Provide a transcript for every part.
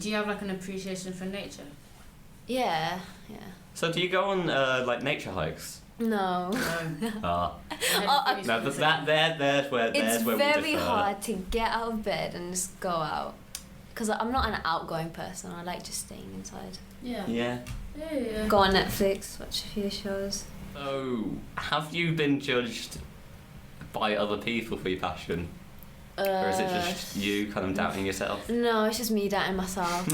Do you have like an appreciation for nature? Yeah. So do you go on like nature hikes? No. Ah. Oh, No, but there's where It's we very differ. hard to get out of bed and just go out. Because I'm not an outgoing person. I like just staying inside. Yeah. Go on Netflix, watch a few shows. So, have you been judged by other people for your passion? Or is it just you kind of doubting yourself? No, it's just me doubting myself.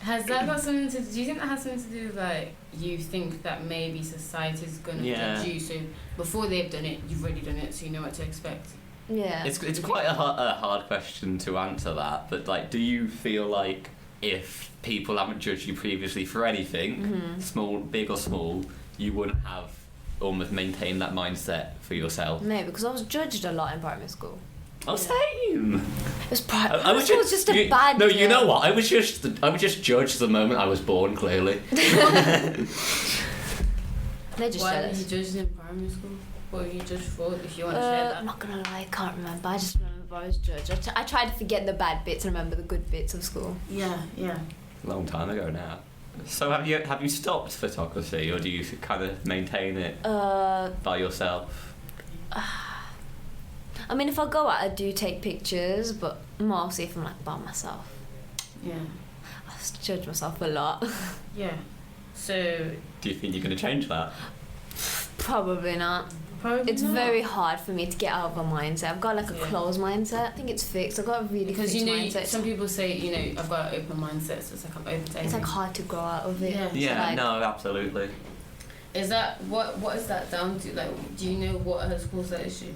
Has that got something to do you think that has something to do with like you think that maybe society's gonna judge you, so before they've done it you've already done it, so you know what to expect? Yeah. It's quite a hard question to answer that, but like, do you feel like if people haven't judged you previously for anything, small, big or small, you wouldn't have almost maintained that mindset for yourself? Maybe, because I was judged a lot in primary school. Oh, same. It was primary school was just a bad No, year. you know what? I was just judged the moment I was born, clearly. They're just Why were jealous. you judged in primary school? What were you judged for, if you want to share that? I'm not gonna lie, I can't remember. I just remember I was judged. I tried to forget the bad bits and remember the good bits of school. Yeah. Long time ago now. So have you stopped photography, or do you kind of maintain it by yourself? I mean, if I go out, I do take pictures, but mostly if I'm like by myself. Yeah. I judge myself a lot. Yeah. So Do you think you're going to change that? Probably not. It's very hard for me to get out of a mindset. I've got like a closed mindset. I think it's fixed. I've got a really because fixed you know mindset. some people say I've got an open mindset, so it's like I'm open to anything. It's like hard to grow out of it. Yeah. So, like, No, absolutely. Is that what is that down to? Like, do you know what has caused that issue?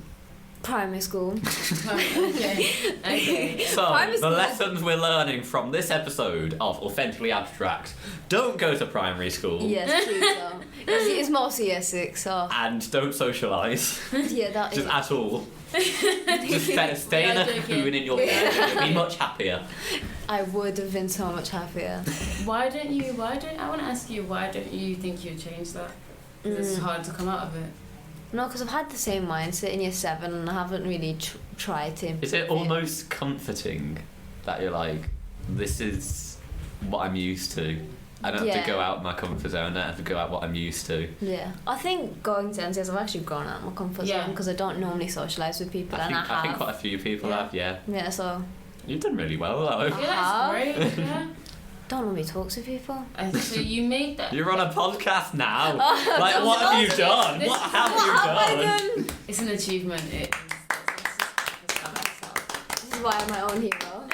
primary school. Okay. So, Primary the school. lessons we're learning from this episode of Authentically Abstract: don't go to primary school. Yes, please don't. It's mostly year 6, so... And don't socialise. Yeah, that Just is... at all. Just stay in a cocoon in your bed and you'll be much happier. I would have been so much happier. I want to ask you, why don't you think you'd change that? 'Cause it's hard to come out of it. No, because I've had the same mindset in year 7 and I haven't really tried to improve Is it almost comforting that you're like, this is what I'm used to? I don't have to go out my comfort zone, I don't have to go out what I'm used to. Yeah. I think going to NCS, I've actually grown out of my comfort zone because I don't normally socialise with people, I think quite a few people have, yeah. Yeah, so... You've done really well, though. Yeah, that's great, yeah. Don't normally talk to people. So you made that... You're on a podcast now. Like, what have you done? What have you done? It's an achievement. This is why I'm my own hero.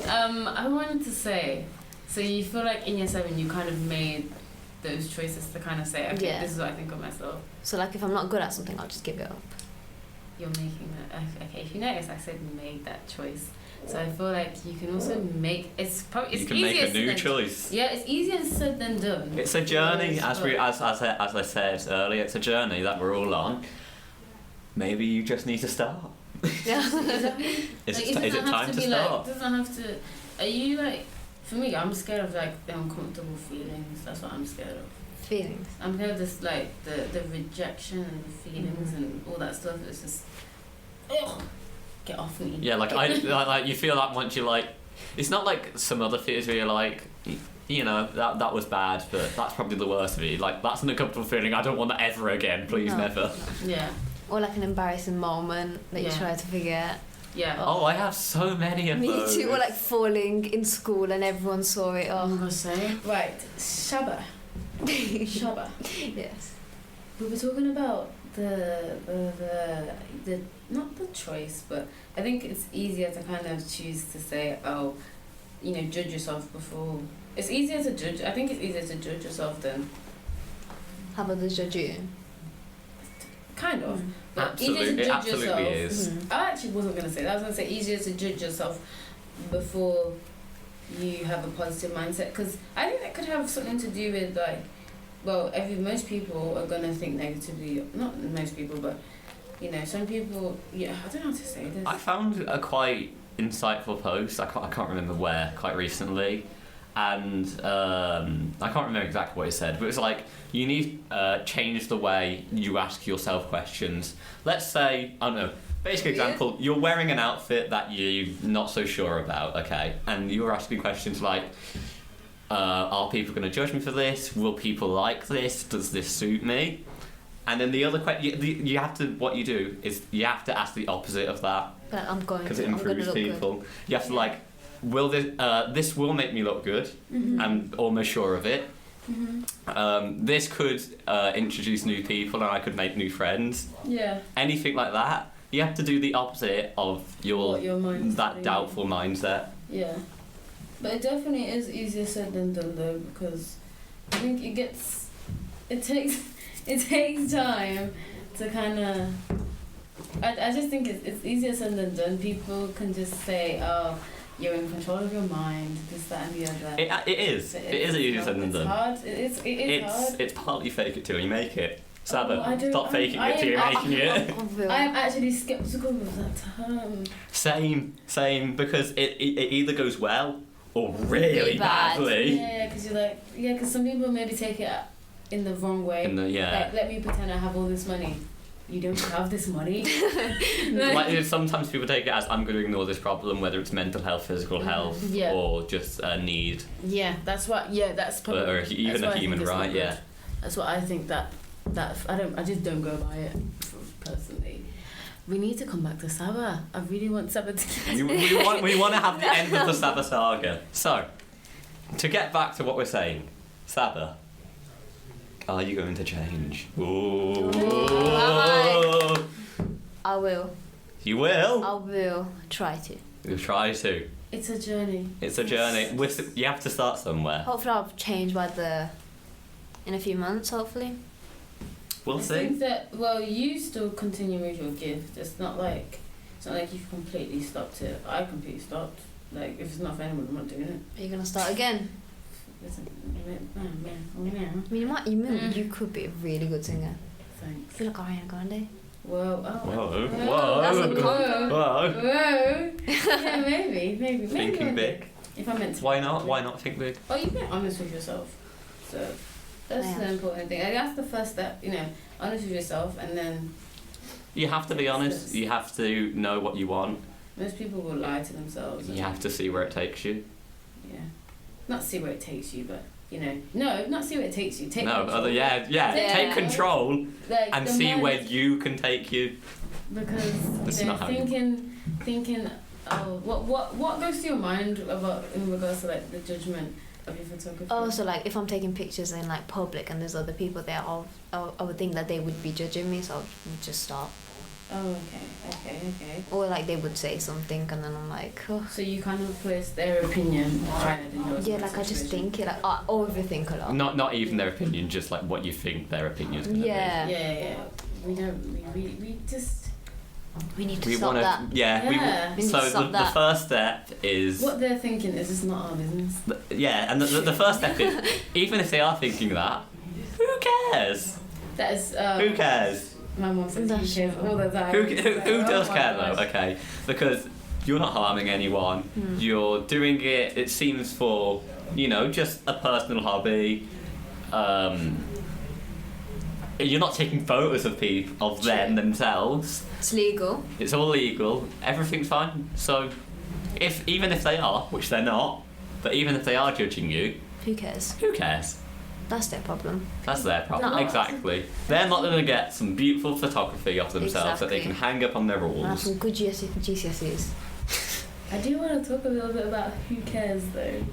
I wanted to say, so you feel like in year 7 you kind of made those choices to kind of say, okay, this is what I think of myself. So like if I'm not good at something, I'll just give it up. You're making that. Okay, if you notice, I said make that choice. So I feel like you can also make. It's you easier can make a new choice. Yeah, it's easier said than done. It's a journey, as I said earlier. It's a journey that we're all on. Maybe you just need to start. Yeah. Is it time to start? It doesn't have to. Are you like? For me, I'm scared of like the uncomfortable feelings. That's what I'm scared of. Feelings. I'm scared of this like the rejection and the feelings and all that stuff. It's just. Ugh. Get off me. Yeah, like you feel like once you like, it's not like some other fears where you're like, you know, that was bad, but that's probably the worst of it. Like that's an uncomfortable feeling. I don't want that ever again. Please, never. No. Yeah. Or like an embarrassing moment that you try to forget. Yeah. Oh, I have so many of those. Me too. Or like falling in school and everyone saw it. Oh, I'm gonna say. Right, Sabaah. Sabaah. Yes. We were talking about the not the choice, but I think it's easier to kind of choose to say, oh, you know, judge yourself before. It's easier to judge. I think it's easier to judge yourself than. How about the judge you? Kind of. But Absolutely, easier to it judge absolutely yourself. is. I actually wasn't gonna say that. I was gonna say easier to judge yourself before you have a positive mindset, because I think that could have something to do with like, well, most people are gonna think negatively. Not most people, but you know, some people. Yeah, I don't know how to say this. I found a quite insightful post. I can't remember where quite recently, and I can't remember exactly what it said, but it was like you need change the way you ask yourself questions. Let's say, I don't know. basic example, you're wearing an outfit that you're not so sure about, okay? And you're asking questions like, are people going to judge me for this? Will people like this? Does this suit me? And then the other question, you have to, what you do is you have to ask the opposite of that. But I'm going to. Because it improves people. Good. You have to like, will this will make me look good? I'm almost sure of it. This could introduce new people and I could make new friends. Yeah. Anything like that. You have to do the opposite of your that doubtful mindset. Yeah. But it definitely is easier said than done though, because I think it takes time to kind of. I just think it's easier said than done. People can just say, "Oh, you're in control of your mind," this, that, and the other. It is. It is easier said than done. It's hard. It is hard. It's partly fake it till you make it. Sabaah, stop faking it till you're making it. I am actually skeptical of that term. Same, because it either goes well or really badly. Yeah, because you're like, because some people maybe take it in the wrong way. Like, let me pretend I have all this money. You don't have this money. Like, sometimes people take it as, I'm going to ignore this problem, whether it's mental health, physical health, or just a need. Yeah, that's what. Yeah, that's probably. Or even a human right. Yeah. That's what I think that I just don't go by it personally. We need to come back to Sabaah. I really want Sabaah to we want to have the end of the Sabaah saga. So, to get back to what we're saying, Sabaah, are you going to change? Ooh. I will. You will? I will try to. You'll try to. It's a journey. It's a journey. You have to start somewhere. Hopefully I'll change in a few months, hopefully. We'll see. I think that, you still continue with your gift. It's not like you've completely stopped it. I completely stopped. Like, if it's not for anyone, I'm not doing it. Are you going to start again? Listen, I mean, you could be a really good singer. Thanks. I feel like Ariana Grande. Whoa. Whoa. That's a compliment. Whoa. Yeah, maybe. Thinking big. If I meant to. Why not think big? Oh, you've been honest with yourself. So that's the important thing. That's the first step, honest with yourself, and then. You have to be honest. You have to know what you want. Most people will lie to themselves. You have to see where it takes you. Yeah. Not see where it takes you, but no, not see where it takes you. Take control. Take control and see where you can take you. Because thinking, what goes to your mind about in regards to like the judgment of your photography? Oh, so like if I'm taking pictures in like public and there's other people there, I would think that they would be judging me, so I would just stop. Oh, okay. Or like they would say something and then I'm like, oh. So you kind of place their opinion higher than yours. Yeah, like I just think it, like I overthink a lot. Not even their opinion, just like what you think their opinion is going to be. Yeah. We don't. We just. We need to stop that. The first step is. What they're thinking is just not our business. And the first step is, even if they are thinking that, who cares? That is. Who cares? My mum says who cares all the time. Who does care though? Okay, because you're not harming anyone. You're doing it. It seems for just a personal hobby. You're not taking photos of people them themselves. It's legal. It's all legal. Everything's fine. So, even if they are, which they're not, but even if they are judging you, who cares? Who cares? That's their problem. That's their problem. No. Exactly. They're not going to get some beautiful photography of themselves that they can hang up on their walls. And have some good GCSEs. I do want to talk a little bit about who cares though,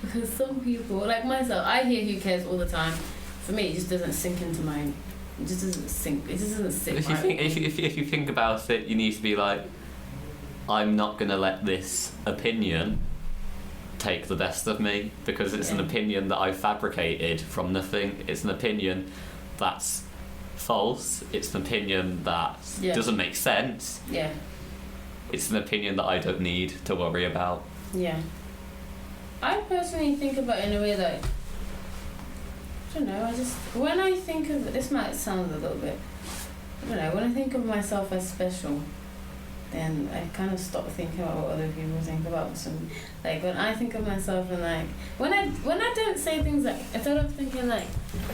because some people, like myself, I hear who cares all the time. For me, it just doesn't sink into mine. It just doesn't sink. It just doesn't sit. If you think about it, you need to be like, I'm not going to let this opinion take the best of me, because it's an opinion that I've fabricated from nothing. It's an opinion that's false. It's an opinion that doesn't make sense. Yeah. It's an opinion that I don't need to worry about. Yeah. I personally think about it in a way that, I don't know, when I think of, this might sound a little bit, I don't know, when I think of myself as special, then I kind of stop thinking about what other people think about some. Like when I think of myself and like when I don't say things like, instead of thinking like,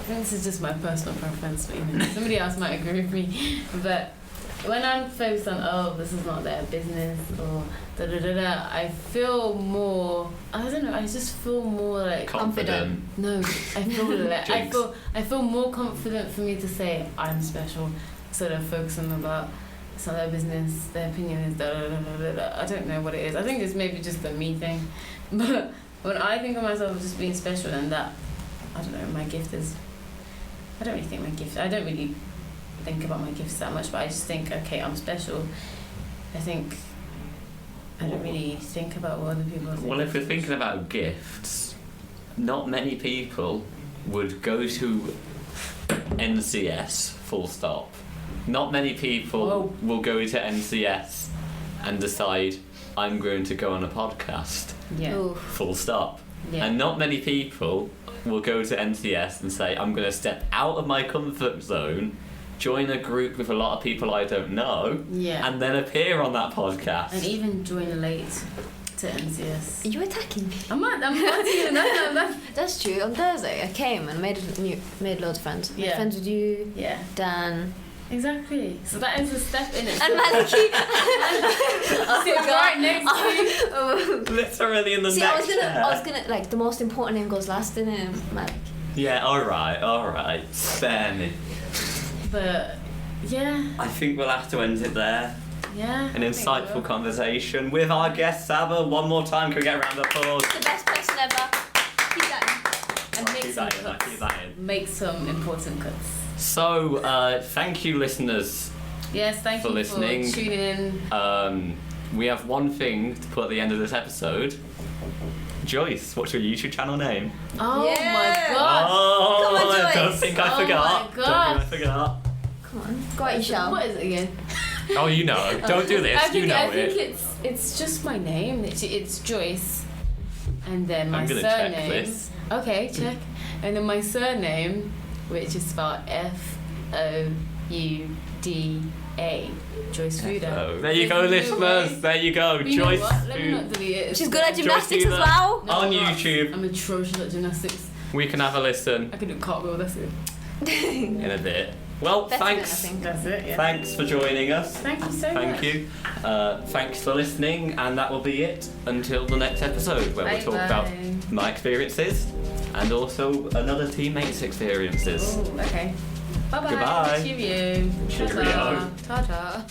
this is just my personal preference, but somebody else might agree with me, but when I'm focused on, this is not their business, or I feel more, I don't know, I just feel more like confident. No, I feel I feel more confident for me to say I'm special, instead of focusing about it's not their business, their opinion is I don't know what it is. I think it's maybe just the me thing. But when I think of myself as just being special, and that, I don't know, my gift is, I don't really think about my gifts that much, but I just think, okay, I'm special. I think I don't really think about what other people think. Well, if we're thinking about gifts, not many people would go to NCS full stop. Not many people will go to NCS and decide, I'm going to go on a podcast. Yeah. Full stop. Yeah. And not many people will go to NCS and say, I'm going to step out of my comfort zone, join a group with a lot of people I don't know, and then appear on that podcast. And even join late to NCS. Are you attacking me? I'm not even that. That's true. On Thursday, I came and made loads of friends. Made friends with you, Dan. Exactly. So that is a step in it. And Maliki. I'll sit right next to you. Literally in the next chair. I was gonna like the most important name goes last, didn't it, Malik? Yeah. All right. Spare me. But yeah. I think we'll have to end it there. Yeah. An insightful conversation with our guest Sabaah. One more time, can we get a round of applause? The best person ever. Keep that in. And keep that in. Make some important cuts. So, thank you, listeners. Yes, thank you for listening. For tuning in. We have one thing to put at the end of this episode. Joyce, what's your YouTube channel name? Oh my god! Oh, come on, Joyce. I don't think I forgot. My god. Come on, go at your show. What is it again? Oh, you know. Don't do this. I think it. it's just my name. It's Joyce, and then my I'm gonna surname. check this. Okay, check. And then my surname, which is spelled Fouda. Joyce Fuda. Oh, there you go, listeners. There you go, you Joyce. Know what? Let me not delete it. She's good at gymnastics as well. No, on YouTube. I'm atrocious at gymnastics. We can have a listen. I can do cartwheel. That's it. In a bit. Well, thanks. That's it. Yeah. Thanks for joining us. Thank you so much. Thank you. Thanks for listening, and that will be it until the next episode, where we'll talk about my experiences and also another teammate's experiences. Oh, okay. Bye bye. Goodbye. Cheerio. Cheerio. Ta-ta.